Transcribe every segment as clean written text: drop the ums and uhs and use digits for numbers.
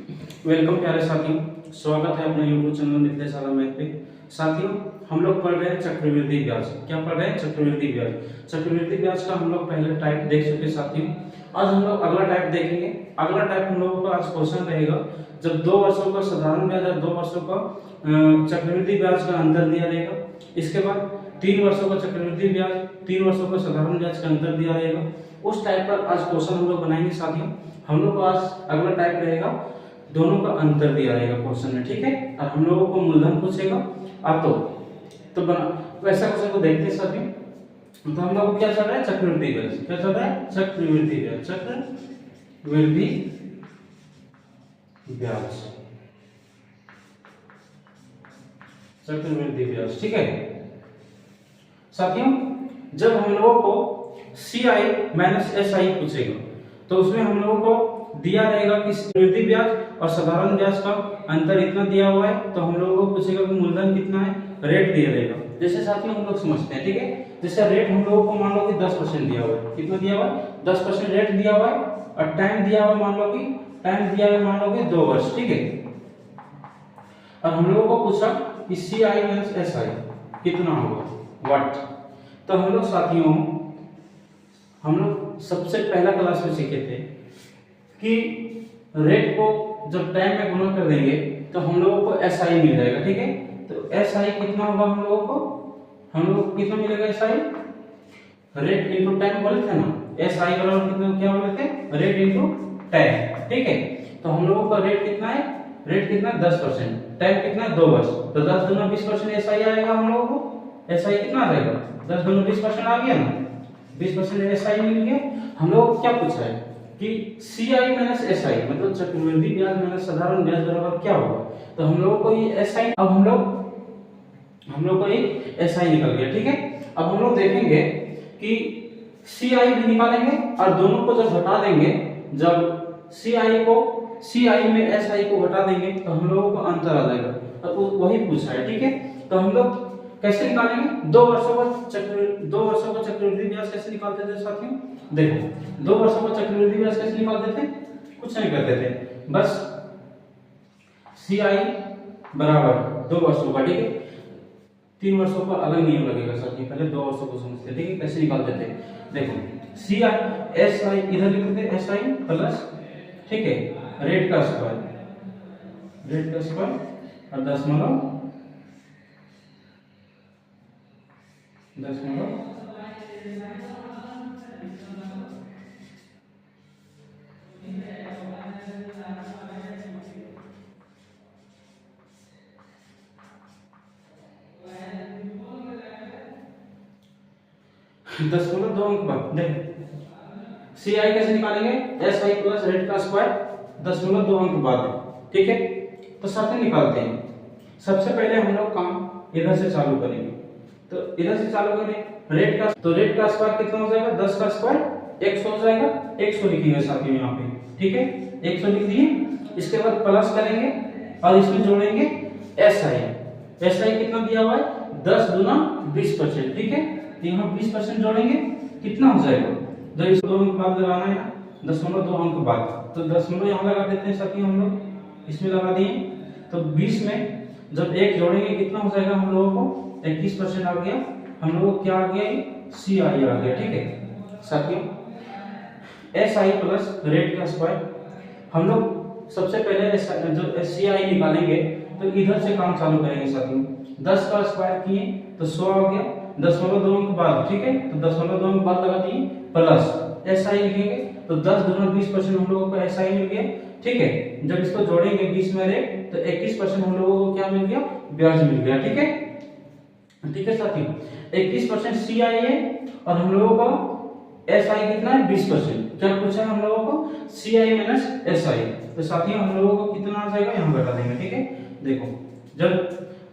Welcome प्यारे साथियों, स्वागत है अपने YouTube चैनल नित्य सारा मैथ पे। साथियों, हम लोग पढ़ रहे हैं चक्रवृद्धि ब्याज। क्या पढ़ रहे हैं? चक्रवृद्धि ब्याज। चक्रवृद्धि ब्याज का हम लोग पहले टाइप देख चुके साथियों। आज हम लोग अगला टाइप देखेंगे। अगला टाइप हम लोगों का आज क्वेश्चन रहेगा, जब 2 वर्षों का साधारण ब्याज और 2 वर्षों का चक्रवृद्धि ब्याज का अंतर दिया रहेगा। इसके बाद 3 वर्षों का चक्रवृद्धि ब्याज, 3 वर्षों का साधारण ब्याज का अंतर दिया रहेगा। उस टाइप पर आज क्वेश्चन हम लोग बनाएंगे साथियों। हम लोग को आज अगला टाइप रहेगा, दोनों का अंतर दिया रहेगा क्वेश्चन में, ठीक है। और हम लोगों को मूलधन पूछेगा आप तो बना वैसा क्वेश्चन को देखते हैं साथियों। तो हम लोग को क्या चल रहा है? चक्रवृद्धि ब्याज। क्या चल रहा है? चक्रवृद्धि ब्याज। चक्रवृद्धि ब्याज, चक्रवृद्धि ब्याज, ठीक है साथियों। जब हम लोगों को CI माइनस SI पूछेगा तो उसमें हम लोगों को दिया रहेगा कि चक्रवृद्धि ब्याज और साधारण ब्याज का अंतर इतना दिया हुआ है, तो हम लोगों को पूछेगा कि मूलधन कितना है, रेट दिया रहेगा। जैसे साथियों हम लोग समझते हैं, ठीक है। जैसे रेट हम लोगों को मान लो कि 10% दिया हुआ है। कितना दिया हुआ है? 10% रेट दिया हुआ है। और टाइम दिया हुआ है, मान लो कि टाइम दिया हुआ है, मान लो कि 2 वर्ष, ठीक है। और हम लोगों को पूछा कि CI माइनस SI कितना होगा, व्हाट। तो हम लोग साथियों, हम लोग सबसे पहला क्लास में सीखे थे कि रेट को जब टाइम में गुणा कर देंगे तो हम लोगों को SI मिल जाएगा, ठीक है। तो SI कितना होगा हम लोगों को? हम लोगों को कितना मिलेगा SI? रेट इनटू टाइम बोले थे ना। SI बराबर कितना, क्या बोले थे? रेट इनटू टाइम, ठीक है। तो हम लोगों का रेट कितना है? रेट कितना? 10%। टाइम कितना? 2 वर्ष। तो 10 दूना 20% SI आएगा हम लोगों को। SI कितना आ जाएगा? 10 दूना 20% आ गया ना। 20% SI मिल गया। हम लोगों को क्या पूछा है कि CI माइनस SI मतलब चक्रवृद्धि ब्याज माइनस साधारण ब्याज बराबर क्या होगा। तो हम लोगों को ये SI, अब हम लोग को ये SI निकल गया, ठीक है। अब हम लोग देखेंगे कि CI भी निकालेंगे और दोनों को जब घटा देंगे, जब CI में SI को घटा देंगे तो हम लोगों को अंतर आ जाएगा। अब वही पूछा है, ठीक है। तो हम लोग कैसे निकालेंगे? 2 वर्षों का चक्रवृद्धि ब्याज कैसे निकालते थे साथियों? देखो, 2 वर्षों का चक्रवृद्धि ब्याज कैसे निकालते थे? कुछ नहीं करते थे, बस CI बराबर 2 वर्षों का, ठीक है। 3 वर्षों का अलग नियम लगेगा साथियों, पहले 2 वर्षों को समझते, ठीक है। कैसे निकालते थे? देखो, CI SI इधर लिखते थे SI प्लस, ठीक है, रेट का स्क्वायर और दशमलव 2 अंक बाद। देखो, CI कैसे निकालेंगे? SI प्लस रेट का स्क्वायर 2 अंक बाद, ठीक है। तो साथ निकालते हैं। सबसे पहले हम लोग काम इधर से चालू करेंगे। तो इधर से चालू करें, रेट का स्क्वायर कितना हो जाएगा? 10 का स्क्वायर 100 हो जाएगा। 100 लिखेंगे साथियों यहाँ पे, ठीक है। 100 लिख दिए। इसके बाद प्लस करेंगे और इसमें जोड़ेंगे SI कितना दिया हुआ है? 10 दूना 20%, ठीक है। यहाँ 20% जोड़ेंगे, कितना हो जाएगा? जब इस 2 अंक बाद लगाना है ना, 2 अंक बाद, तो 0 यहाँ लगा देते हैं साथियों। हम लोग इसमें लगा दिए। तो 20 में जब 1 जोड़ेंगे कितना हो जाएगा हम लोगों को? 21% आ गया। हम लोगों को क्या आ गया? CI आ गया, ठीक है साथियों। SI प्लस रेट का स्क्वायर, हम लोग सबसे पहले जब CI निकालेंगे तो इधर से काम चालू करेंगे साथियों। 10 का स्क्वायर किए तो 100 आ गया। 0.2 अंक बाद, ठीक है। तो 0.2 अंक बाद लगा दिए, प्लस SI लिखेंगे तो 10 दूना 20% हम लोगों को SI मिल गया, ठीक है। जब इसको जोड़ेंगे 20 में रेट तो 21% हम लोगों को क्या मिल गया? ब्याज मिल गया, ठीक है। ठीक है साथियों, 21% CI है और हम लोगों का SI कितना है? 20%। क्या पूछा है हम लोगों को? CI minus SI। तो साथियों हम लोगों को कितना आ जाएगा? यहाँ बता देंगे, ठीक है। देखो, जब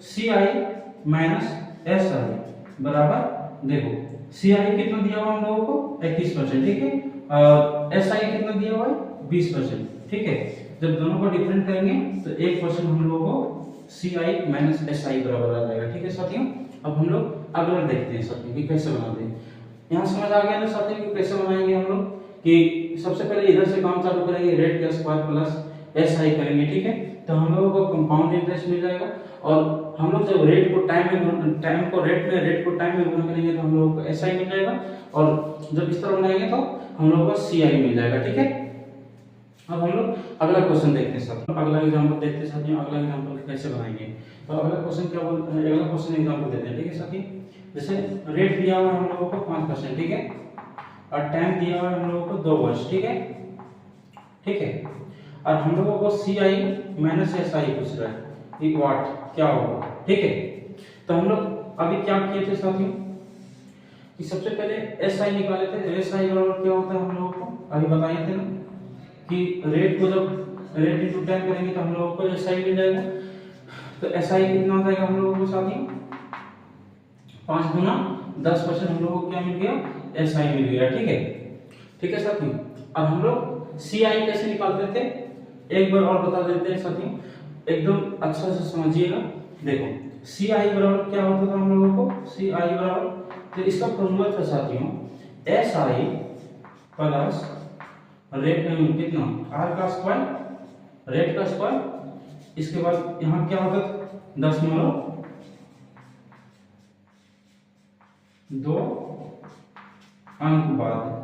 CI माइनस SI बराबर, देखो CI कितना दिया हुआ हम लोगों को? 21%, ठीक है। और SI कितना दिया हुआ है? 20%, ठीक है। जब दोनों को डिफरेंट करेंगे तो 1% हम लोगों को CI माइनस SI बराबर आ जाएगा, ठीक है साथियों। अब हम लोग अगला देखते हैं साथियों कि कैसे बनाते हैं। यहाँ समझ आ गया ना साथियों कि कैसे बनाएंगे हम लोग? कि सबसे पहले इधर से काम चालू करेंगे, रेट का स्क्वायर प्लस एस आई करेंगे, ठीक है। तो हम लोगों को कंपाउंड इंटरेस्ट मिल जाएगा, और हम लोग जब रेट को टाइम को रेट को टाइम में गुणा करेंगे तो हम लोगों को एस आई मिल जाएगा, और जब इस तरह बनाएंगे तो हम लोगों को सी आई मिल जाएगा, ठीक है। अब हम लोग अगला क्वेश्चन देखते हैं साथियों, अगला एग्जांपल देखते हैं साथियों, अगला एग्जांपल कैसे बनाएंगे। तो अगला क्वेश्चन क्या बोलते हैं, अगला क्वेश्चन एग्जांपल देते हैं, ठीक है साथियों। जैसे रेट दिया हुआ है हम लोगों को 5%, ठीक है, और टाइम दिया हुआ है हम लोगों को 2 वर्ष, ठीक है, ठीक है। और हम लोगों को सी आई माइनस एस आई पूछ रहा है, एक वाट क्या होगा, ठीक है। तो हम लोग अभी क्या किए थे साथियों कि सबसे पहले एस आई निकाले थे। एस आई बराबर क्या होता है हम लोगों को अभी बताए थे ना, कि रेट को जब रेट इंटू टाइम करेंगे तो हम लोगों को एस आई मिल जाएगा। तो एस आई कितना हो जाएगा हम लोगों को साथियों, 5 गुना 10% हम लोगों को क्या मिल गया, एस आई मिल गया, ठीक है, ठीक है साथियों। अब हम लोग सी आई कैसे निकालते थे एक बार और बता देते हैं साथियों, एकदम अच्छा से समझिएगा। देखो सी आई बराबर क्या होता था हम लोगों को, सी आई बराबर, तो इसका फॉर्मूला था साथियों एस आई प्लस रेट कितना, आर का स्क्वायर रेट का स्क्वायर, इसके बाद यहाँ क्या होता था 10.2 अंक बाद।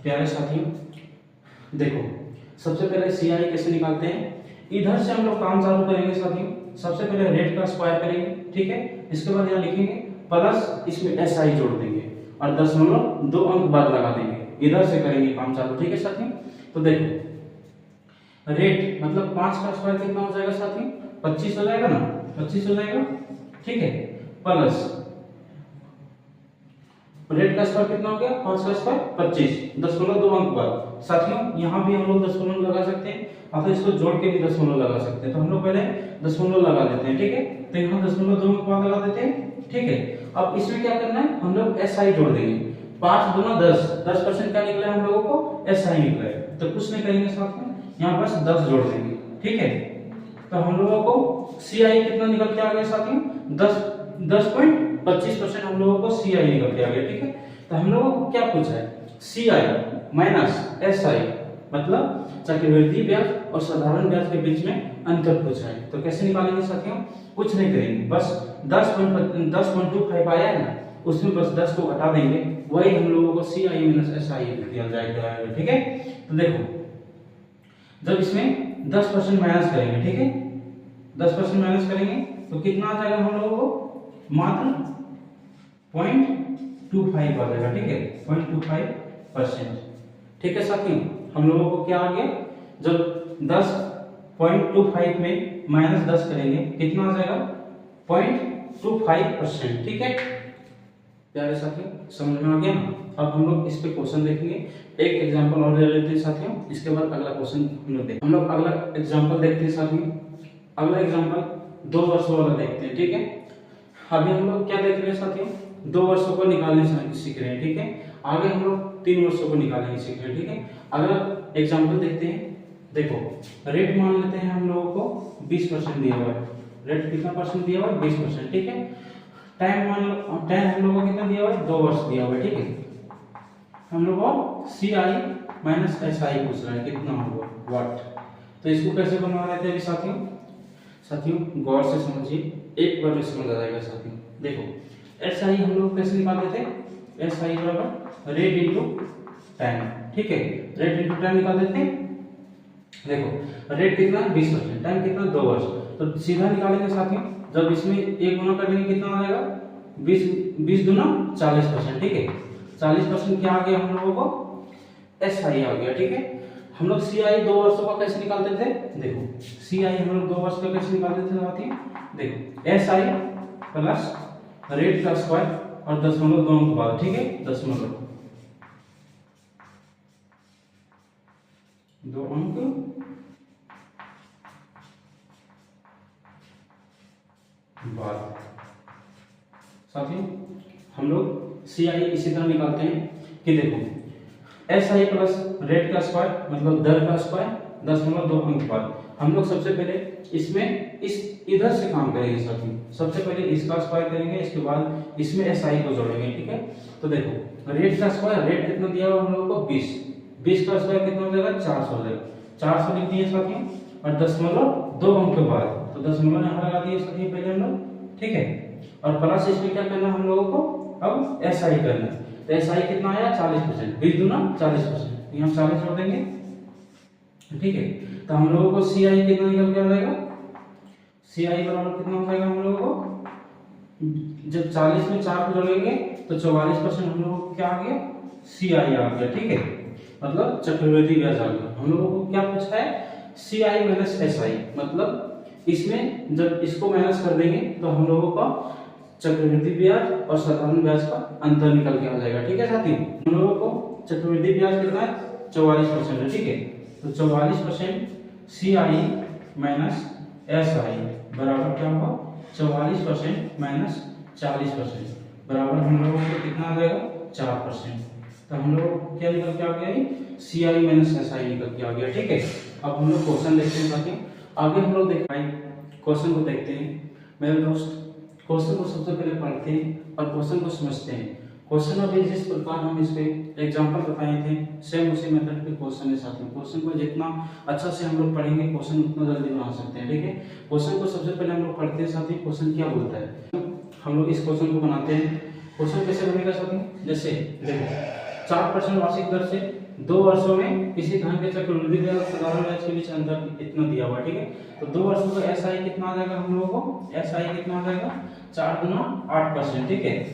प्यारे साथियों देखो सबसे पहले सी आई कैसे निकालते हैं, इधर से हम लोग काम चालू करेंगे साथियों। सबसे पहले रेट का स्क्वायर करेंगे, ठीक है, इसके बाद यहाँ लिखेंगे प्लस इसमें एस आई जोड़ देंगे और 10.2 अंक बाद लगा देंगे, इधर से करेंगे काम चालू, ठीक है साथियों। तो देखो रेट मतलब 5 का स्क्वायर कितना हो जाएगा साथियों, 25 हो जाएगा ना, 25 हो जाएगा, ठीक है, प्लस रेट का स्क्वायर कितना हो गया, 5 का स्क्वायर 25, 10.2 अंक बाद। साथियों यहाँ भी हम लोग 10 लगा सकते हैं, अथवा इसको जोड़ के भी 10 लगा सकते हैं। तो हम लोग पहले 10 लगा देते हैं, ठीक है। तो यहाँ 10.2 अंक बाद लगा देते हैं, ठीक है। अब इसमें क्या करना है, हम लोग एस आई जोड़ देंगे, 5 गुना 10, 10% क्या निकला हम लोगों को, एस आई निकला है। तो कुछ नहीं करेंगे साथियों, यहाँ बस 10 जोड़ देंगे, ठीक है। तो हम लोगों को सी आई कितना निकल के आ गया साथियों, 10.25% हम लोगों को सी आई निकल के आ गया, ठीक है। तो हम लोगों को क्या पूछा है, सी आई माइनस एस आई, मतलब चक्रवृद्धि ब्याज और साधारण ब्याज के बीच में अंतर पूछा है। तो कैसे निकालेंगे साथियों, कुछ नहीं करेंगे, बस 10.25 आया है ना, उसमें बस 10 को घटा देंगे, वही हम लोगों को सी आई माइनस एस आई दिया जाएगा, ठीक है। तो देखो जब इसमें 10% माइनस करेंगे, ठीक है, 10% माइनस करेंगे तो कितना आ जाएगा हम लोगों को, मात्र 0.25 आ जाएगा, ठीक है, 0.25%, ठीक है साथियों। हम लोगों को क्या आ गया, जब 10.25 में माइनस 10 करेंगे कितना आ जाएगा, 0.25%, ठीक है। प्यारे साथियों समझ में आ गया ना। अब हम लोग इस पे क्वेश्चन देखेंगे, एक एग्जांपल और ले लेते हैं साथियों, इसके बाद अगला क्वेश्चन हम लोग देखेंगे। हम लोग अगला एग्जांपल देखते हैं साथियों, अगला एग्जांपल 2 वर्षों वाला देखते हैं, ठीक है। अभी हम लोग क्या देख रहे हैं साथियों, 2 वर्षों को निकालने सीख रहे हैं, ठीक है। आगे हम लोग 3 वर्षों को निकालने सीख रहे हैं, ठीक है। अगला एग्जांपल देखते हैं। देखो रेट मान लेते हैं हम लोगों को 20% दिया हुआ है, रेट कितना परसेंट दिया हुआ है, 20%, ठीक है। टाइम हम लोगों को कितना दिया हुआ है, 2 वर्ष दिया हुआ है, ठीक है। हम लोग को सी आई माइनस एस आई पूछ रहा है कितना होगा, वाट। तो इसको कैसे बनवा लेते हैं साथियों, साथियों गौर से समझिए, एक बार में समझ आ जाएगा साथियों। देखो एस आई हम लोग कैसे निकालते थे, एस आई बराबर रेट इंटू टाइम, ठीक है, रेट इंटू टाइम निकाल देते हैं। देखो रेट कितना 20%, टाइम कितना 2 वर्ष, तो सीधा निकालेंगे साथियों। जब इसमें एक गुना कर लेंगे कितना आ जाएगा, 20 गुना 40%, ठीक है। 40% क्या आ गया हम लोगों को, एस आई आ गया, ठीक है। हम लोग सी आई 2 वर्षों का कैसे निकालते थे, देखो सी आई हम लोग 2 वर्ष का कैसे निकालते थे साथियों। देखो एस आई प्लस रेट का स्क्वायर और 10.2 अंक बाद, ठीक है, 10.2 अंक बाद। साथियों हम लोग सी आई इसी तरह निकालते हैं कि देखो एस आई प्लस रेट का स्क्वायर मतलब दर का स्क्वायर 10.2 अंक बाद। हम लोग सबसे पहले इसमें इस इधर से काम करेंगे साथियों। सबसे पहले इसका स्क्वायर करेंगे, इसके बाद इसमें एसआई को जोड़ेंगे। ठीक है, तो देखो रेट का स्क्वायर, रेट कितना दिया हुआ हम लोगों को 20, 20 का स्क्वायर कितना हो जाएगा 400 हो जाएगा, 400 लिख दिए साथियों। और 0.2 अंक के बाद तो 0.2 यहाँ लगा दिए साथियों पहले हम लोग। ठीक है, और प्लस इसमें क्या करना हम लोगों को, अब एसआई करना है। तो एसआई कितना आया 40%, 20 दूना 40%, यहाँ 40 जोड़ देंगे। ठीक है, तो हम लोगों को सी आई कितना निकल के आ जाएगा, सी आई बराबर कितना हो जाएगा हम लोगों को, जब 40 में 4 को जोड़ेंगे तो 44% हम लोगों को क्या आ गया, सी आई आ गया। ठीक है, मतलब चक्रवृद्धि ब्याज आ गया। हम लोगों को क्या पूछा है, सी आई माइनस एस आई, मतलब इसमें जब इसको माइनस कर देंगे तो हम लोगों का चक्रवृद्धि ब्याज और साधारण ब्याज का अंतर निकल के आ जाएगा। ठीक है साथियों, हम लोगों को चक्रवृद्धि ब्याज कितना है 44% है। ठीक है, तो 44% सी आई माइनस एस आई बराबर क्या होगा, 44% माइनस 40% बराबर हम लोगों को कितना आ जाएगा 4%। तो हम लोग क्या निकल के आ गया, सी आई माइनस एस आई निकल के आ गया। ठीक है, अब हम लोग क्वेश्चन देखते हैं साथियों। आगे हम लोग क्वेश्चन को देखते हैं मेरे दोस्त। क्वेश्चन को सबसे पहले पढ़ते हैं और क्वेश्चन को समझते हैं। क्वेश्चन में जिस प्रकार हम इस पे एग्जांपल बताए थे, सेम उसी मेथड पे क्वेश्चन है साथियों। क्वेश्चन को जितना अच्छा से हम लोग पढ़ेंगे क्वेश्चन उतना जल्दी बना सकते हैं। ठीक है, क्वेश्चन को सबसे पहले हम लोग पढ़ते हैं साथियों, क्वेश्चन क्या बोलता है। हम लोग इस क्वेश्चन को बनाते हैं। क्वेश्चन कैसे बनेगा साथियों, जैसे देखो 4% वार्षिक दर से 2 वर्षों में किसी धन के चक्रवृद्धि ब्याज और साधारण ब्याज के बीच अंतर इतना दिया हुआ। ठीक है, तो 2 वर्षों का एस आई कितना आ जाएगा हम लोगों को, एस आई कितना आ जाएगा 4 गुना 8%। ठीक है,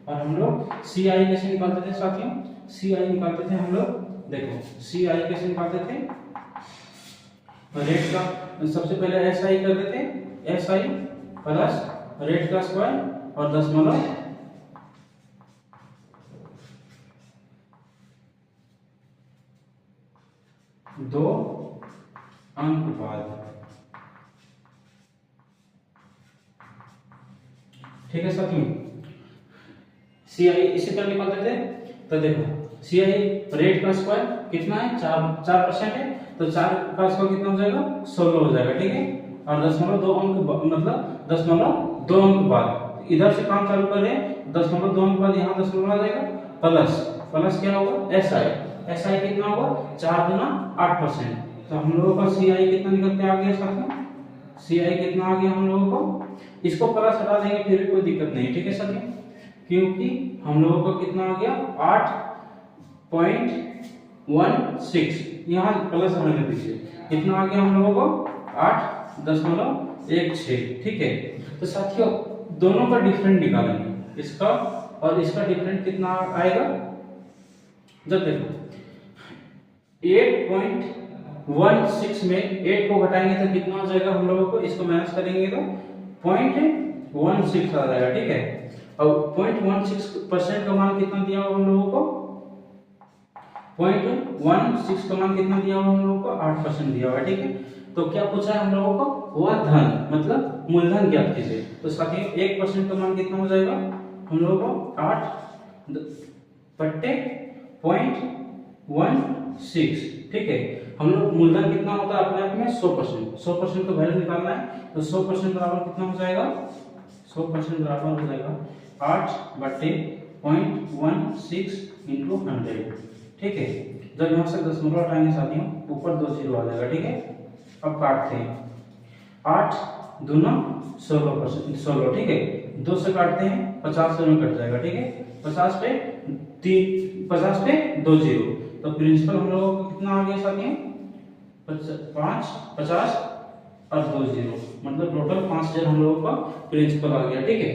और हम लोग सी आई कैसे निकालते थे साथियों, सी आई निकालते थे हम लोग, देखो सी आई कैसे निकालते थे, रेट का सबसे पहले एस आई करते थे, एस आई प्लस रेट का स्क्वायर और 0.2 अंक बाद। ठीक है साथियों, सी आई इसी तरह निकालते थे। तो देखो सी आई रेट का स्क्वायर कितना है 4% है, तो 4 का स्क्वायर कितना हो जाएगा 16 हो जाएगा। ठीक है, और 0.2 अंक मतलब 0.2 अंक बाद इधर से काम चालू कर रहे हैं, 0.2 अंक बाद यहाँ 0 आ जाएगा, प्लस क्या होगा एस आई, एस आई कितना होगा 4 गुना 8%। तो हम लोगों का सी आई कितना निकल के आ गया साथियों, सी आई कितना आ गया हम लोगों को, इसको प्लस हटा देंगे फिर भी कोई दिक्कत नहीं। ठीक है साथियों, क्योंकि हम लोगों को कितना आ गया 8.16, यहाँ प्लस रहने दीजिए, कितना आ गया हम लोगों को 8.16। ठीक है, तो साथियों दोनों का डिफरेंट निकालेंगे, इसका और इसका डिफरेंट कितना आएगा, जब देखो 8.16 में 8 को घटाएंगे तो कितना हो जाएगा हम लोगों को, इसको माइनस करेंगे तो 0.16 आ जाएगा। ठीक है, और 0.16% का मान कितना दिया हुआ हम लोगों को, 0.16 का मान कितना दिया हुआ हम लोगों को 8% दिया हुआ है। ठीक है, तो क्या पूछा है हम लोगों को, वह धन मतलब मूलधन ज्ञात कीजिए। तो साथियों 1% का मान कितना हो जाएगा हम लोगों को 8/0.16। ठीक है, हम लोग मूलधन कितना होता है अपने आप में 100%, 100% का वैल्यू निकालना है, तो 100% बराबर कितना हो जाएगा, 100% बराबर हो जाएगा 8/0.16 इंटू 100। ठीक है, जब यहाँ से 0 हटाएंगे साथियों ऊपर 2 0 आ जाएगा। ठीक है, अब काटते हैं, 8 दूना 16%। ठीक है, 2 से काटते हैं 50 से में कट जाएगा। ठीक है, 50 पे 2 0, तो प्रिंसिपल हम लोगों को कितना आ गया साथियों 50 और 2 0, मतलब टोटल 5000 हम लोगों का प्रिंसिपल आ गया। ठीक है,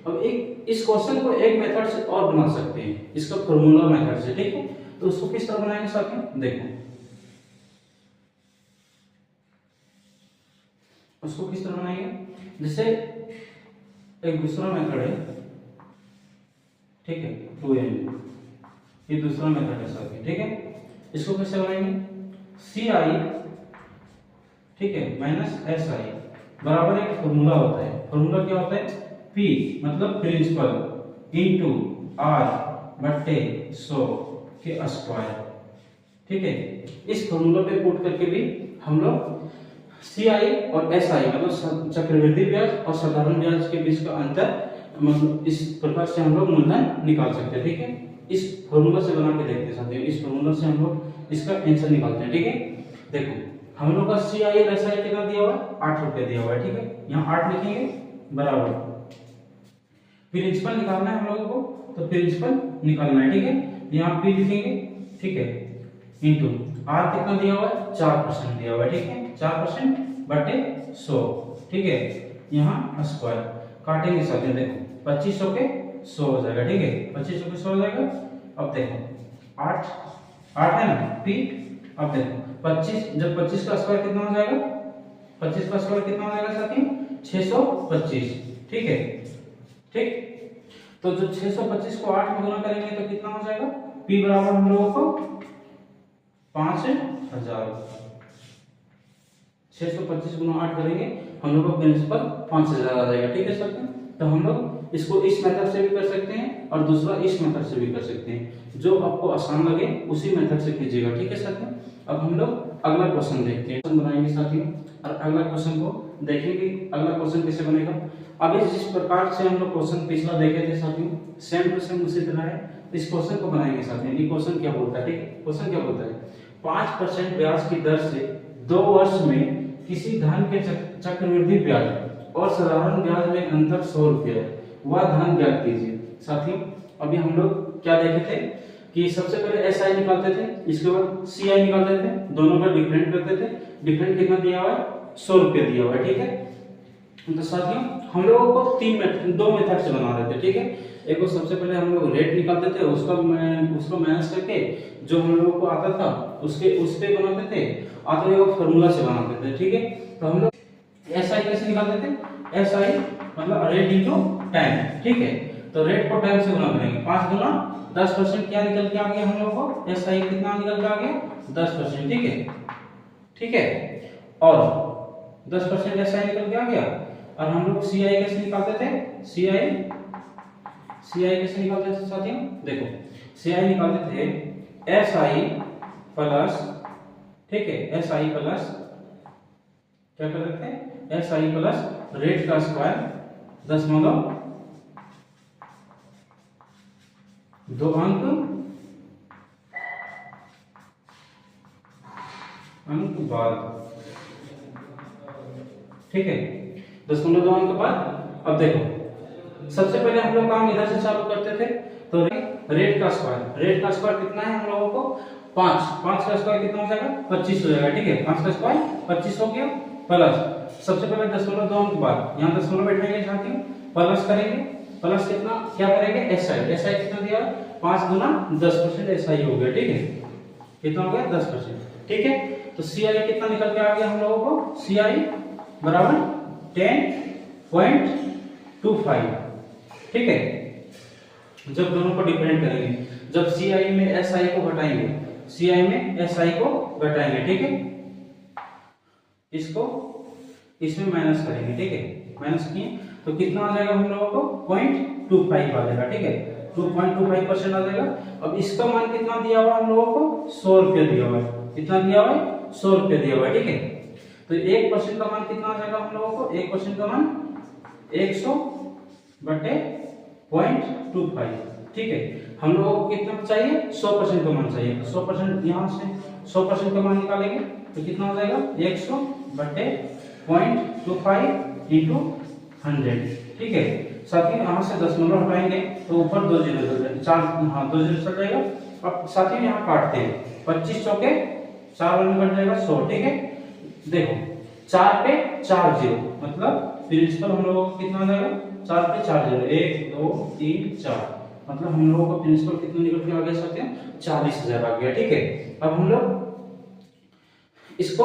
अब एक इस क्वेश्चन को एक मेथड से और बना सकते हैं, इसका फॉर्मूला मेथड से। ठीक है, तो उसको किस तरह बनाएंगे साथियों, देखो उसको किस तरह बनाएंगे, जैसे एक दूसरा मेथड है। ठीक है, 2n, ये दूसरा मेथड है साथियों। ठीक है, इसको कैसे बनाएंगे, सी आई ठीक है माइनस एस आई बराबर एक फॉर्मूला होता है। फॉर्मूला क्या होता है, P मतलब प्रिंसिपल इनटू R बट्टे 100 के स्क्वायर। ठीक है, इस फॉर्मूला पे पुट करके भी हम लोग सी आई और एस आई मतलब चक्रवृद्धि ब्याज और साधारण ब्याज के बीच का अंतर, मतलब इस प्रकार से हम लोग मूलधन निकाल सकते हैं। ठीक है, इस फॉर्मूला से बना के देखते हैं साथियों, इस फॉर्मूला से हम लोग इसका आंसर निकालते हैं। ठीक है, देखो हम लोग का सी आई और एस आई कितना दिया हुआ है, 8 रुपये दिया हुआ है। ठीक है, यहाँ 8 लिखेंगे बराबर प्रिंसिपल निकालना है हम लोगों को, तो प्रिंसिपल निकालना है। ठीक है, यहाँ पी लिखेंगे। ठीक है, इंटू आर कितना दिया हुआ है, 4% दिया हुआ है। ठीक है, 4% बटे 100। ठीक है, यहाँ स्क्वायर काटेंगे साथ में, देखो 2500 के 100 हो जाएगा। ठीक है, 2500 के 100 हो जाएगा। अब देखो 8 है ना पी, अब देखो 25, जब 25 का स्क्वायर कितना हो जाएगा, 25 का स्क्वायर कितना हो जाएगा साथी, 625। ठीक है, ठीक, तो जो 625 को 8 में गुना करेंगे तो कितना हो जाएगा, पी बराबर हम लोगों को 5000। 625 गुना 8 करेंगे हम लोग को प्रिंसिपल 5000 आ जाएगा। ठीक है सर, तो हम लोग इसको इस मेथड से भी कर सकते हैं और दूसरा इस मेथड से भी कर सकते हैं, जो आपको आसान लगे उसी मेथड से कीजिएगा। ठीक है साथियों, अब हम लोग अगला क्वेश्चन देखते हैं, क्वेश्चन बनाएंगे साथियों, और अगला क्वेश्चन को देखेंगे अगला क्वेश्चन कैसे बनेगा। अभी जिस प्रकार से हम लोग क्वेश्चन पिछला देखे थे साथियों, सेम टू सेम उसी तरह है। इस क्वेश्चन को बनाएंगे साथियों। ये क्वेश्चन क्या बोलता है, ठीक है, क्वेश्चन क्या बोलता है, 5% ब्याज की दर से 2 वर्ष में किसी धन के चक्रवृद्धि ब्याज और साधारण ब्याज में अंतर 100 रुपये है, वह धन ज्ञात कीजिए। साथियों अभी हम लोग क्या देखे थे कि सबसे पहले एस आई निकालते थे, इसके बाद सी आई निकालते थे, दोनों का डिफरेंट करते थे। डिफरेंट कितना दिया हुआ है, 100 रुपये दिया हुआ है। ठीक है, तो साथियों हम लोगों को दो मेथड से बना देते। ठीक है, एक सबसे पहले हम लोग रेट निकालते थे, उसको माइनस करके जो हम लोगों को आता था उस पे बनाते थे, और एक फार्मूला से बनाते थे। ठीक है, तो हम लोग एस आई कैसे निकालते थे, एस आई मतलब रेट इंटू टाइम। ठीक है, तो रेट को टाइम से गुना करेंगे, 5 गुना 10% क्या निकल के आ गया हम लोगों को, एस आई कितना निकल के आ गया, 10%। ठीक है, ठीक है, और 10% एस आई निकल के आ गया। और हम लोग सी आई कैसे निकालते थे, सी आई कैसे निकालते थे साथियों, देखो सी आई निकालते थे एस आई प्लस, ठीक है, एस आई प्लस क्या करते थे, एस आई प्लस रेट का स्क्वायर 2 अंक बाद। ठीक है, 0.2 अंक बाद। अब देखो सबसे पहले हम लोग काम इधर से चालू करते थे, तो रेट का स्क्वायर कितना है हम लोगों को, 5 का स्क्वायर कितना हो जाएगा, 25 हो जाएगा। ठीक है, 5 का स्क्वायर 25 हो गया, प्लस सबसे पहले 0.2 अंक बाद यहाँ 0 बैठाएंगे साथियों, प्लस करेंगे, प्लस कितना क्या करेंगे, एस आई कितना दिया, 5 गुना 10% एस आई हो गया। ठीक है, कितना हो गया, 10%। ठीक है, तो सी आई कितना निकल के आ गया हम लोगों को, सी आई बराबर 10.25। ठीक है, जब दोनों को डिफरेंट करेंगे, जब सी आई में एस आई को घटाएंगे, सी आई में एस आई को घटाएंगे। ठीक है, इसको इसमें माइनस करेंगे। ठीक है, माइनस किए तो कितना आ जाएगा हम लोगों को, 0.25 आ जाएगा। ठीक है, 2.25% आ जाएगा। अब इसका मान कितना दिया हुआ हम लोगों को, 100 रुपये दिया हुआ है। कितना दिया हुआ है, 100 रुपये दिया हुआ है। ठीक है, तो 1% का मान कितना आ जाएगा हम लोगों को, 1% का मान 100 बटे 0.25। ठीक है, हम लोगों को कितना चाहिए, 100% का मान चाहिए, तो 100% यहाँ से 100% का मान निकालेंगे तो कितना हो जाएगा, 100 बटे 0.25 इंटू 100। ठीक है, साथ ही यहाँ से 10 हटाएंगे तो ऊपर 2 जीरो चल जाएगा, 2 जीरो चल जाएगा। अब साथ ही यहाँ काटते हैं, 2500 के 4 में कट जाएगा 100। ठीक है, देखो 4 पे 4 जीरो मतलब प्रिंसिपल हम लोगों को कितना आ जाएगा, 4 पे 4 जीरो, 1 2 3 4 मतलब हम लोगों को प्रिंसिपल कितना निकल के आ गया सकते हैं, 40,000 आ गया। ठीक है, अब हम लोग इसको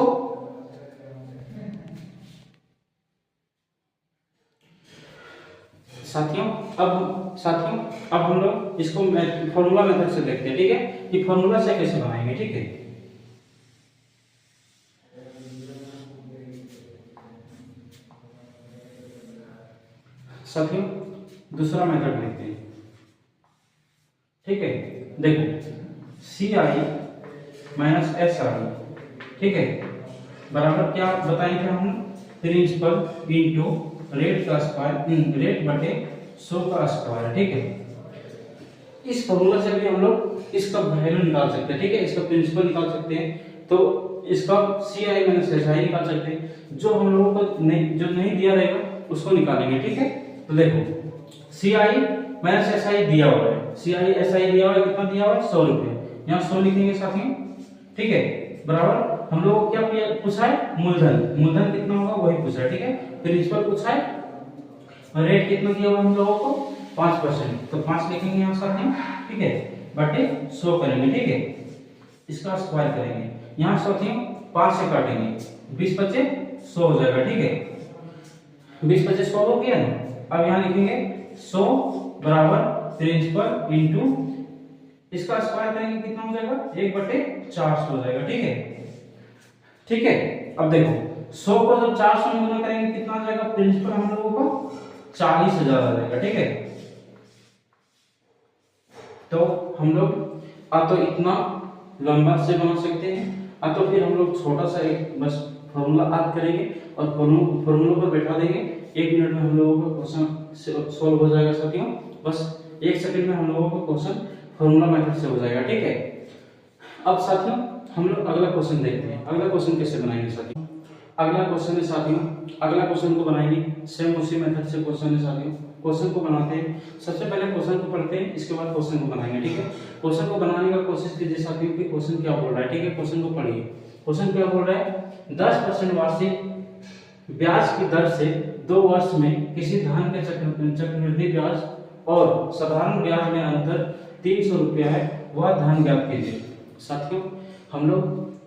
साथियों अब हम लोग इसको फॉर्मूला मेथड से देखते हैं। ठीक है, कि फॉर्मूला से कैसे बनाएंगे। ठीक है, साथियों दूसरा मेथड देखते हैं। ठीक है, देखो सी आई माइनस एस आई, ठीक है, बराबर क्या बताए थे हम, प्रिंसिपल इंटू रेट का स्क्वायर, रेट बटे 100 का स्क्वायर। ठीक है, इस फॉर्मूला से भी हम लोग इसका वैल्यू निकाल सकते हैं। ठीक है, इसका प्रिंसिपल निकाल सकते हैं, तो इसका सी आई माइनस एस आई निकाल सकते हैं। जो हम लोगों को जो नहीं दिया रहेगा उसको निकालेंगे। ठीक है, तो देखो सी आई माइनस एस आई दिया हुआ है, सी आई एस आई दिया हुआ है, कितना दिया हुआ है 100 रुपये, यहाँ 100 लिखेंगे साथियों। ठीक है, बराबर हम लोग को क्या पूछा है, मूलधन, मूलधन कितना होगा वही पूछा है। ठीक है, प्रिंसिपल पूछा है, रेट कितना दिया हुआ है हम लोगों को 5%, तो 5 लिखेंगे यहाँ साथियों। ठीक है, बटे 100 करेंगे। ठीक है, इसका स्क्वायर करेंगे, यहाँ साथियों 5 से काटेंगे, 20 बचे 100 हो जाएगा। ठीक है, 20 बचे 100 हो गया ना। अब यहाँ लिखेंगे 100 बराबर प्रिंसिपल इंटू, इसका स्क्वायर करेंगे कितना हो जाएगा 1/400 हो जाएगा। ठीक है, ठीक है, अब देखो 100 को जब 400 में गुना करेंगे कितना आ जाएगा, प्रिंसिपल हम लोगों को 40,000 आ जाएगा। ठीक है, तो हम लोग तो इतना लंबा से बना सकते हैं, तो फिर हम लोग छोटा सा एक बस फॉर्मूला याद करेंगे और फॉर्मूला पर बैठा देंगे। 1 मिनट में हम लोगों का क्वेश्चन सॉल्व हो जाएगा साथियों, बस 1 सेकंड में हम लोगों का क्वेश्चन फॉर्मूला मेथड से हो जाएगा। ठीक है, अब साथियों हम लोग अगला क्वेश्चन देखते हैं। अगला क्वेश्चन कैसे बनाएंगे साथियों, अगला क्वेश्चन है साथियों, अगला क्वेश्चन को बनाएंगे सेम उसी मेथड से क्वेश्चन है साथियों। क्वेश्चन को बनाते हैं, सबसे पहले क्वेश्चन को पढ़ते हैं, इसके बाद क्वेश्चन को बनाएंगे। ठीक है, क्वेश्चन को बनाने का कोशिश कीजिए साथियों कि क्वेश्चन क्या बोल रहा है। ठीक है, क्वेश्चन को पढ़िए, क्वेश्चन क्या बोल रहा है, 10% वार्षिक ब्याज की दर से 2 वर्ष में किसी धन के चक्रवृद्धि ब्याज और साधारण ब्याज में अंतर 300 रुपया है, वह धन ज्ञात कीजिए। साथियों हम लोग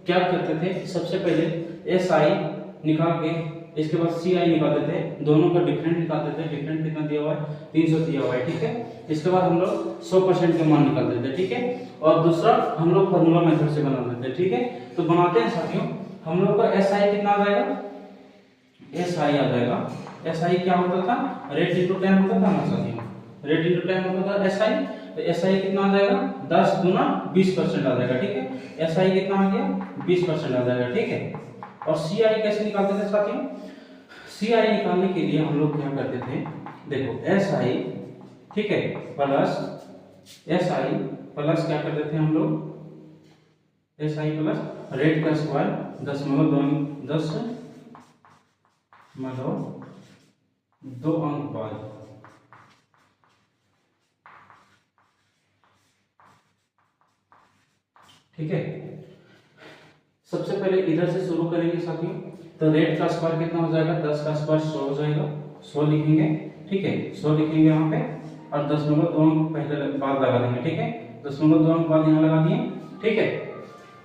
क्या करते थे, सबसे पहले एस आई निकाल के इसके बाद सी आई निकालते थे, दोनों का डिफरेंट निकालते थे। डिफरेंट कितना दिया हुआ है 300 दिया हुआ है। ठीक है, इसके बाद हम लोग 100% के मान निकालते थे। ठीक है, और दूसरा हम लोग फॉर्मूला मेथड से बनाते थे। ठीक है, तो बनाते हैं साथियों, हम लोग का एस आई कितना आ जाएगा, एस आई आ जाएगा। एस आई क्या होता था, रेट इंटू टाइम होता था ना साथियों, रेट इंटू टाइम होता था एस आई। तो एस आई कितना आ जाएगा 10 गुना 20% आ जाएगा। ठीक है, एस आई कितना आ गया 20% आ जाएगा। ठीक है, और सी आई कैसे निकालते थे साथियों, सी आई निकालने के लिए हम लोग क्या करते थे, देखो एस आई, ठीक है, प्लस एस आई प्लस क्या करते थे हम लोग, एस आई प्लस रेट का स्क्वायर 10.2 अंक बाद। ठीक है, सबसे पहले इधर से शुरू करेंगे साथियों, तो रेट का स्क्वायर कितना हो जाएगा, 10 का स्क्वायर 100 हो जाएगा, 100 लिखेंगे। ठीक है, 100 लिखेंगे यहाँ पे, और 10.2 अंक पहले बाद लगा देंगे। ठीक है, 10.2 अंक बाद यहाँ लगा दिए। ठीक है,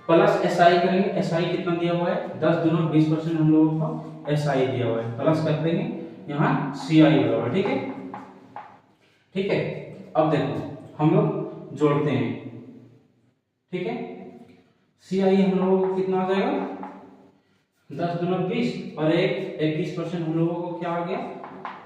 प्लस एस आई करेंगे, एस आई कितना दिया हुआ है 10 गुना 20% हम लोगों को एस आई दिया हुआ है, प्लस कर देंगे यहाँ सी आई दिया हुआ है। ठीक है, ठीक है, अब देखो हम लोग जोड़ते हैं। ठीक है, सी आई हम लोगों को कितना आ जाएगा 10 गुना 20 और 21% हम लोगों को क्या आ गया,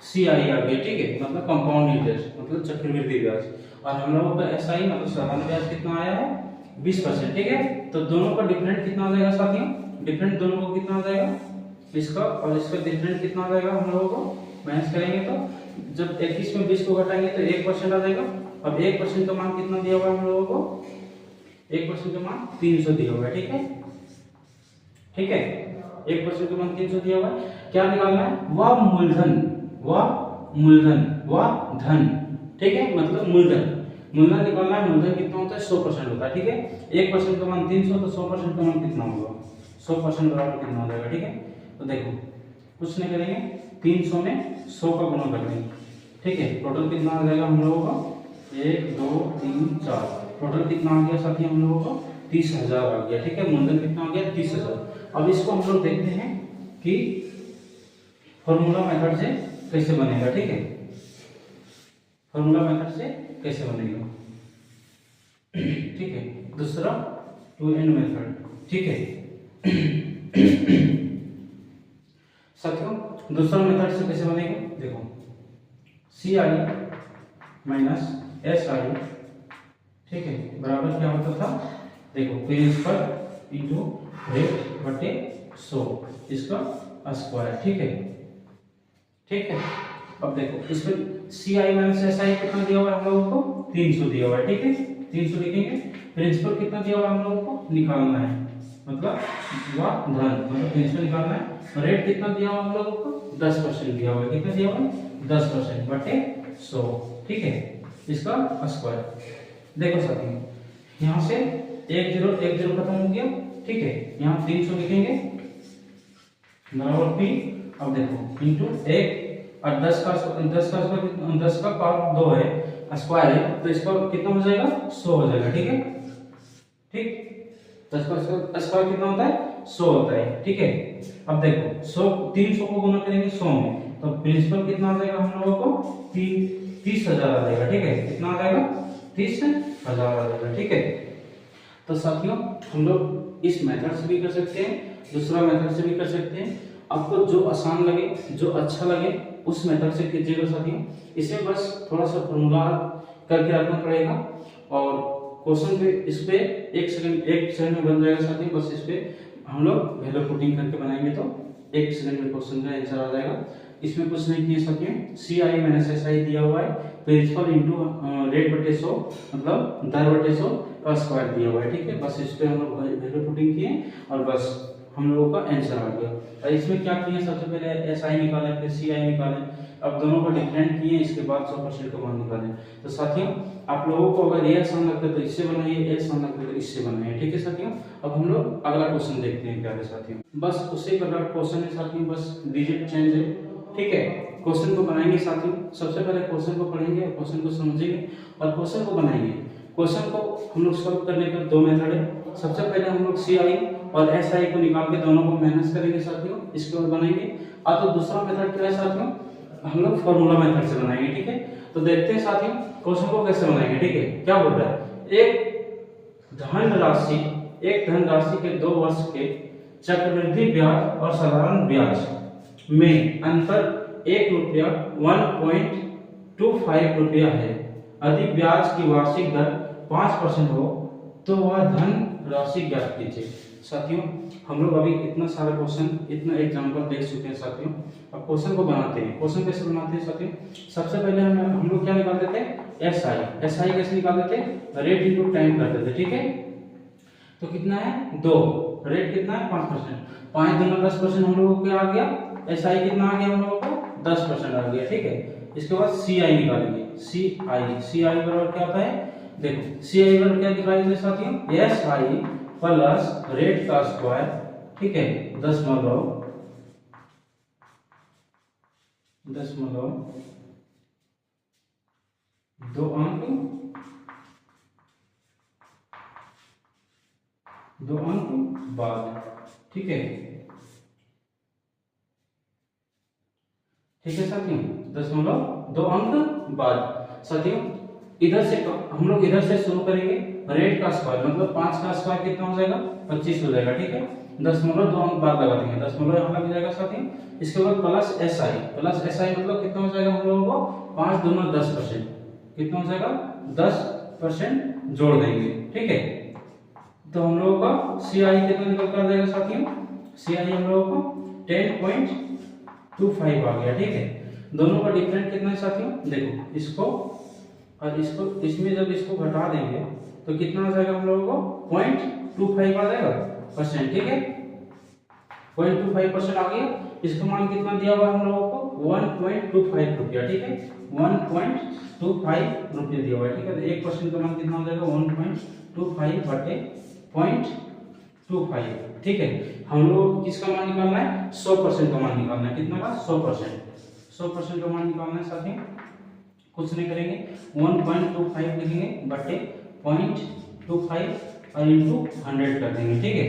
सी आई आ गया। ठीक है, मतलब कंपाउंड इंटरेस्ट मतलब चक्रवृद्धि ब्याज, और हम लोगों का एस आई मतलब साधारण ब्याज कितना आया है 20%। ठीक है, तो दोनों का डिफरेंट कितना आ जाएगा साथियों, डिफरेंट दोनों को कितना आ जाएगा, इसका और इसका डिफरेंट कितना आ जाएगा, हम लोगों को माइनस करेंगे तो जब 21 में 20 को घटाएंगे तो 1% आ जाएगा। अब 1% का मान कितना दिया हुआ है हम लोगों को, 1% का मान 300 दिया हुआ है। ठीक है, ठीक है, 1% का मान 300 दिया हुआ है। क्या निकालना है, वह मूलधन, वह मूलधन, वह धन। ठीक है, मतलब मूलधन, मूलधन निकालना है। मूलधन कितना होता है 100% होता है। ठीक है, 1% का मान 300, तो 100% का मान कितना होगा, 100% बराबर कितना हो जाएगा। ठीक है, तो देखो कुछ नहीं करेंगे, 300 में 100 का गुणा कर देंगे। ठीक है, टोटल कितना आ जाएगा हम लोगों का 1 2 3 4, टोटल कितना आ गया साथियों हम लोगों को 30,000 आ गया। ठीक है, मूलधन कितना आ गया 30,000। अब इसको हम लोग देखते हैं कि फॉर्मूला मेथड से कैसे बनेगा। ठीक है, फॉर्मूला मेथड से कैसे बनेगा। ठीक है, दूसरा टू एंड मेथड। ठीक है साथियों, दूसरा मेथड से कैसे बनेगा, देखो सी आई माइनस एस आई, ठीक है, बराबर क्या होता था, देखो प्रिंसिपल इंटू रेट बटे 100 इसका स्क्वायर। ठीक है, ठीक है। अब देखो इसमें सी आई माइनस एस आई कितना दिया हुआ है हम लोगों को, 300 दिया हुआ है। ठीक है, 300 लिखेंगे। प्रिंसिपल कितना दिया हुआ है हम लोगों को निकालना है, मतलब वह धन, मतलब 300 निकालना है। रेट कितना दिया हुआ हम लोगों को, 10% दिया हुआ है। कितना दिया हुआ है, 10% बटे 100। ठीक है, इसका स्क्वायर। देखो साथियों, यहाँ से 1 0 खत्म हो गया। ठीक है, यहाँ 300 लिखेंगे बराबर पी। अब देखो इंटू 1 और 10 का पावर 2 है, स्क्वायर है, तो इसका कितना हो जाएगा, 100 हो जाएगा। ठीक है, ठीक। 10 का स्क्वायर कितना होता है, 100 होता है। ठीक है, अब देखो 100 300 को गुना करेंगे 100 में, तो प्रिंसिपल कितना आ जाएगा हम लोगों को, 30,000 आ जाएगा। ठीक है, कितना आ जाएगा, 30,000 आ जाएगा। ठीक है, तो साथियों हम लोग इस मेथड से भी कर सकते हैं, दूसरा मेथड से भी कर सकते हैं। आपको जो आसान लगे, जो अच्छा लगे, उस मेथड से कीजिएगा साथियों। इसे बस थोड़ा सा फॉर्मूला करके रखना पड़ेगा और क्वेश्चन पे इस पे 1 सेकंड में बन जाएगा साथियों। बस इस पे हम लोग वैल्यू पुटिंग करके बनाएंगे तो 1 सेकंड में क्वेश्चन का आंसर आ जाएगा। इसमें कुछ नहीं किया साथियों, सी आई माइनस एस आई दिया हुआ है, प्रिंसिपल इंटू रेट बटे 100, मतलब दर बटे 100 का स्क्वायर दिया हुआ है। ठीक है, बस इस पे हम लोग वैल्यू पुटिंग किए और बस हम लोगों का आंसर आ गया। और इसमें क्या किए, सबसे पहले एस आई निकालें, फिर सी आई निकालें। अब दोनों को डिफरेंट किए, इसके बाद 100% का मान निकालें। तो साथियों आप लोगों को अगर ये आसान लगता है तो इससे बनाइए, ये आसान लगता है तो इससे बनाइए। ठीक है साथियों, अब हम लोग अगला क्वेश्चन देखते हैं क्या है साथियों। बस उसी प्रकार क्वेश्चन है साथियों, बस डिजिट चेंज है। ठीक है, क्वेश्चन को बनाएंगे साथियों। सबसे पहले क्वेश्चन को पढ़ेंगे, क्वेश्चन को समझेंगे और क्वेश्चन को बनाएंगे। क्वेश्चन को हम लोग सॉल्व करने का 2 मेथड है। सबसे पहले हम लोग सी आई और एस आई को निकाल के दोनों को माइनस करेंगे साथियों, इसके बाद बनाएंगे। और तो दूसरा मेथड क्या है साथियों, हम लोग फॉर्मूला मेथड से बनाएंगे। ठीक है, तो देखते हैं साथियों क्वेश्चन को कैसे बनाएंगे। ठीक है, क्या बोल रहा है, एक धनराशि के 2 वर्ष के चक्रवृद्धि ब्याज और साधारण ब्याज में अंतर 1 रुपया 1.25 रुपया है। यदि ब्याज की वार्षिक दर 5% हो तो वह धन राशि ज्ञात कीजिए। साथियों हम लोग अभी इतना सारा क्वेश्चन, इतना एग्जांपल देख चुके हैं साथियों। अब क्वेश्चन को बनाते हैं। क्वेश्चन कैसे बनाते हैं साथियों, सबसे पहले हम लोग क्या निकालते थे, एस आई कैसे निकालते थे, रेट इंटू टाइम करते थे। ठीक है, तो कितना है 2, रेट कितना है 5%, 5 दूना 10% हम लोगों को क्या आ गया, एस आई कितना आ गया हम लोगों को 10% आ गया। ठीक है, इसके बाद सी आई निकालेंगे, सी आई बराबर क्या होता है, देखो सी आई बराबर क्या निकालेंगे साथियों, एस आई प्लस रेट का स्क्वायर। ठीक है, दशमलव 2 अंक 2 अंक बाद। ठीक है, ठीक है साथियों, 2 अंक बाद। साथियों इधर से हम लोग इधर से शुरू करेंगे, रेट का स्क्वायर मतलब 5 का स्क्वायर कितना हो जाएगा, 25 हो जाएगा। ठीक है, 2 अंक बाद लगा देंगे, दशमलव यहाँ लग जाएगा साथियों। इसके बाद प्लस एस आई मतलब कितना हो जाएगा हम लोगों को, 5 दूना 10%, कितना हो जाएगा 10% जोड़ देंगे। ठीक है, तो हम लोगों का सी आई कितना निकल कर आ जाएगा साथियों, सी आई हम लोगों को 10.25 आ गया। ठीक है, दोनों का डिफरेंट कितना है साथियों, देखो इसको और इसको, इसमें जब इसको घटा देंगे तो कितना आ जाएगा हम लोगों को 0.25 आ जाएगा परसेंट। ठीक है, 0.25% आ गया। इसका मान कितना दिया हुआ हम लोगों को 1.25 रुपया। ठीक है, 1.25 रुपया दिया हुआ है। ठीक है, तो 1% का मान कितना हो जाएगा 1.25 बटे 0.25। ठीक है, हम लोग किसका मान निकालना है, 100% का मान निकालना है। कितना का 100% का मान निकालना है साथियों। कुछ नहीं करेंगे, 1.25 लिखेंगे बटे 0.25 और इंटू 100 कर देंगे। ठीक है,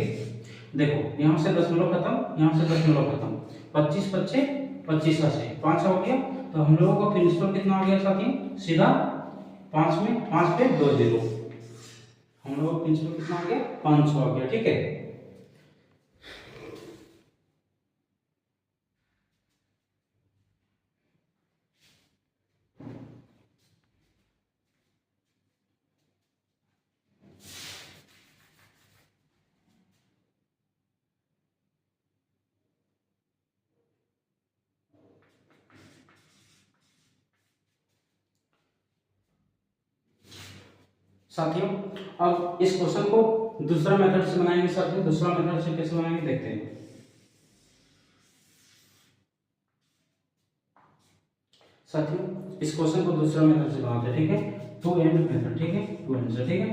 देखो यहाँ से दशमलव खत्म, यहाँ से दशमलव खत्म, 25 पच्चे 25 से 5 हो गया। तो हम लोगों का प्रिंसिपल कितना आ गया साथियों, सीधा 5 में 5 पे 2 0, हम लोगों का प्रिंसिपल कितना आ गया 500 आ गया। ठीक है, साथियों अब इस क्वेश्चन को दूसरा मेथड से बनाएंगे साथियों। दूसरा मेथड से कैसे बनाएंगे देखते हैं। साथियों इस क्वेश्चन को दूसरा मेथड से बनाते हैं, ठीक है, 2n मेथड, ठीक है, 2n से, ठीक है।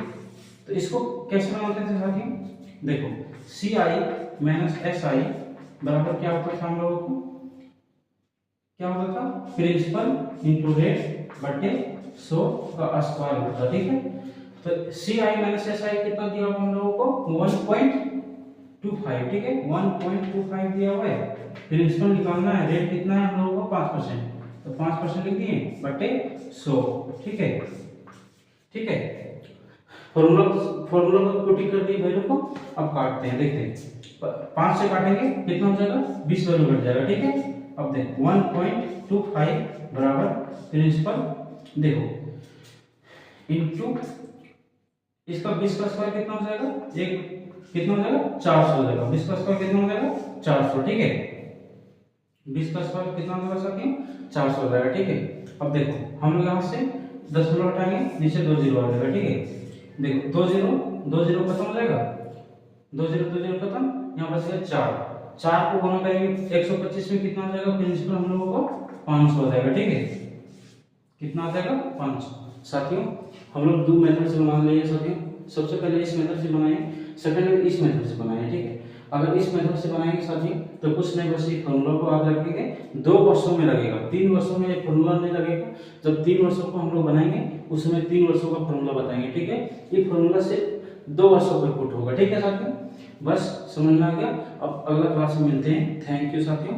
तो इसको कैसे बनाते थे साथियों, देखो ci माइनस si बराबर क्या होता था हम लोगों को, क्या होता था, प्रिंसिपल इंटू रेट बटे 100 का स्क्वायर होता, ठीक है। तो ci माइनस si कितना दिया हुआ हम लोगों को 1.25, ठीक है, 1.25 दिया हुआ है। प्रिंसिपल निकालना है, रेट कितना है हम लोगों को 5%, तो 5% लिख दिए बटे 100, ठीक है, ठीक है। फॉर्मूला को पुटिंग कर दी वैल्यू को, अब काटते हैं, देखते हैं 5 से काटेंगे कितना हो जाएगा 20 वैल्यू बढ़ जाएगा, ठीक है। अब देख 1.25 बराबर प्रिंसिपल देखो इनटू इसका 20 का स्क्वायर कितना हो जाएगा, एक कितना हो जाएगा 400 हो जाएगा, 20 का स्क्वायर कितना हो जाएगा 400, ठीक है, 20 का स्क्वायर कितना हो जाएगा साथियों 400 हो जाएगा, ठीक है। अब देखो हम लोग यहाँ से 10 जीरो हटाएंगे, नीचे 2 जीरो आ जाएगा, ठीक है। देखो 2 जीरो खत्म हो जाएगा, 2 जीरो खत्म, यहाँ बचेगा 4 को गुणा करेंगे 125 में कितना आ जाएगा, प्रिंसिपल हम लोगों को 500 हो जाएगा, ठीक है, कितना आ जाएगा 500। साथियों हम लोग 2 मेथड से बना लिए साथियों, सबसे पहले इस मेथड से बनाए, सेकंड में इस मेथड से बनाए, ठीक है। अगर इस मेथड से बनाएंगे साथियों तो कुछ नहीं, बस ये फॉर्मूला को याद रखेंगे, 2 वर्षों में लगेगा, 3 वर्षों में ये फॉर्मूला नहीं लगेगा। जब 3 वर्षों को हम लोग बनाएंगे उसमें 3 वर्षों का फॉर्मूला बताएंगे, ठीक है। ये फॉर्मूला से 2 वर्षों पर पुट होगा, ठीक है साथियों, बस समझ में आ गया। अब अगला क्लास में मिलते हैं, थैंक यू साथियों।